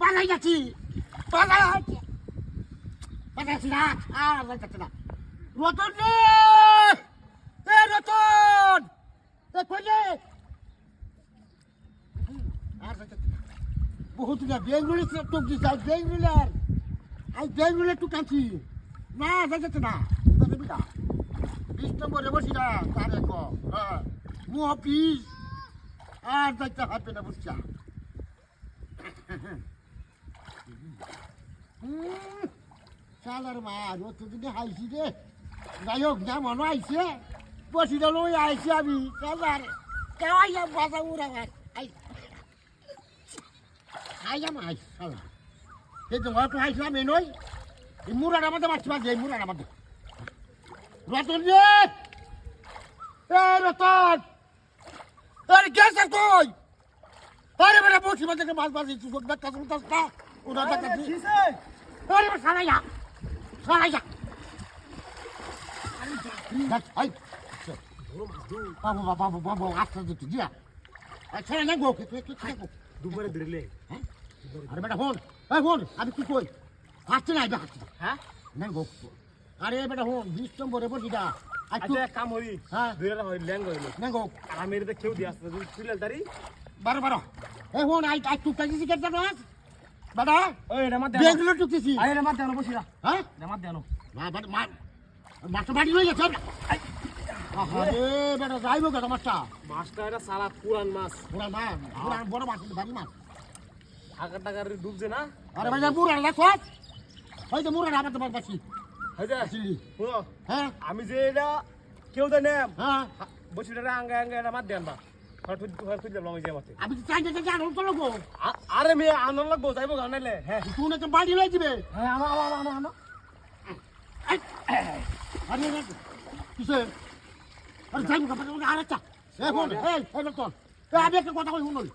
বাজাই যাচ্ছি বাজাই বাজাইছি না আর যাচ্ছে না রতন রে এ রতন এ কইলে আর যাচ্ছে বহুত না বেঙ্গলি তো কি যাই বেঙ্গলির আই বেঙ্গলি টু কাঁচি না যাচ্ছে না দেখবি না 20 নম্বরে বসি না তারে কো হ্যাঁ মু অফিস আর যাইতে হবে না বুঝছা শালার মা রতদিনে হাইছি রে যাই হোক না মনে আইছে বসি দিল আইছি আমি শালার কেউ আইয়া বাজা উড়াবার আইয়া মা আইস শালা এই তো ঘর তো আইছিলাম এই নই এই মুরার আমাদের মাছ মাছ এই মুরার আমাদের রতন রে এ রতন আরে গেছে কই আরে বেটা বসি মাঝে মাছ মাছ তুই সব দেখা শুনতাস না ওরা দেখা দিছিস আরে সারাইয়া সারাইয়া আই বাবু বাবু বাবু আস্তে দিতে দিয়া আচ্ছা না গো তুই থাকো দুবারে দিলে হ্যাঁ আরে বেটা ফোন এই ফোন আমি কি কই হাসতে না এটা হাসতে হ্যাঁ না গো আরে বেটা ফোন 20 নম্বরে বসিটা আচ্ছা কাম হই হ্যাঁ দুইরা হই ল্যাং হইলো না গো আমি এর কেউ দি আসছে তুই তুইলাল তারি বারো বারো এই ফোন আই তুই কাজি কেটে না বেটা ওই রে মাত বেগুলো টুকতেছি আই রে মাত দেনো বসিরা হ্যাঁ রে মাত দেনো মা মা মাছটা বাড়ি হয়ে গেছে আরে বেটা যাইবো কেন মাছটা মাছটা এটা সারা পুরান মাছ পুরা মাছ পুরা বড় মাছ বাড়ি মাছ আগা টাকার ডুবছে না আরে ভাই পুরা দেখো ওই তো মুরা আমার তোমার বাসি হইছে চিলি শুনো হ্যাঁ আমি যে এটা কেউ দেনে হ্যাঁ বসিরা আঙ্গা আঙ্গা এটা মাত দেন বা হয়তো হয়তো যাব লঙ্গি যাবতে আমি তো চাই যে আর হতো লোক আরে মে আনন্দ লাগবো যাইবো গানাইলে হ্যাঁ তুই না তো বাড়ি লই দিবে হ্যাঁ আমা আরে কিসে আরে যাইবো কাপড় আর একটা এই ফোন এই লোকন এই আমি একটা কথা কই শুনুন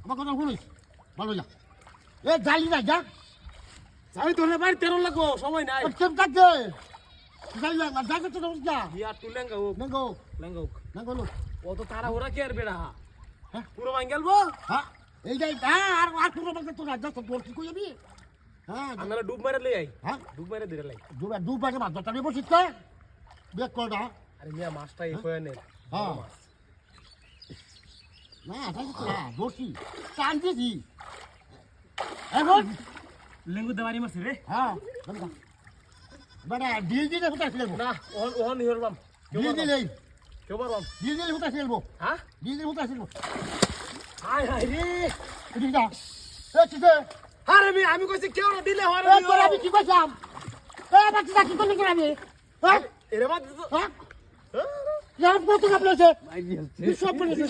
আমার কথা শুনিস ভালো যা এ জালি না যা যাই তো না বাড়ি তেরো লাগবো সময় নাই কেম কাটে জালি না যা করতে তো যা ইয়া তুই লেঙ্গা হোক নঙ্গো লেঙ্গা হোক নঙ্গো ও তো তারা ওরা কি আর বেড়া হ্যাঁ পুরো ভাঙ্গেলবো হ্যাঁ এই যে আর পুরো বাগে তো রাজা তো তোর কি কই যাবি হ্যাঁ আমরা ডুব মারে লই আই হ্যাঁ ডুব মারে দিরে লাই দু বাগে মাছ ধরতে বসিস তো বেক কর না আরে মিয়া মাছটা এই কয় নে হ্যাঁ না তাই তো না বসি শান্তি দি এখন লেঙ্গু দেবারি মাছ রে হ্যাঁ বড় ডিল দিলে কোথায় খেলবো না ওহন ওহন হিরবাম ডিল দিলে কেউ পারবাম ডিল দিলে কোথায় খেলবো হ্যাঁ ডিল দিলে কোথায় খেলবো হাই হাই রে এদিকে যা এ চিতে আরে মি আমি কইছি কেউ না দিলে হরে এ তোর আমি কি কইছাম এ বাচ্চা কি করলি করে আমি হ্যাঁ এরে মাছ হ্যাঁ ইয়ার কত কাপড় আছে সব বলেছে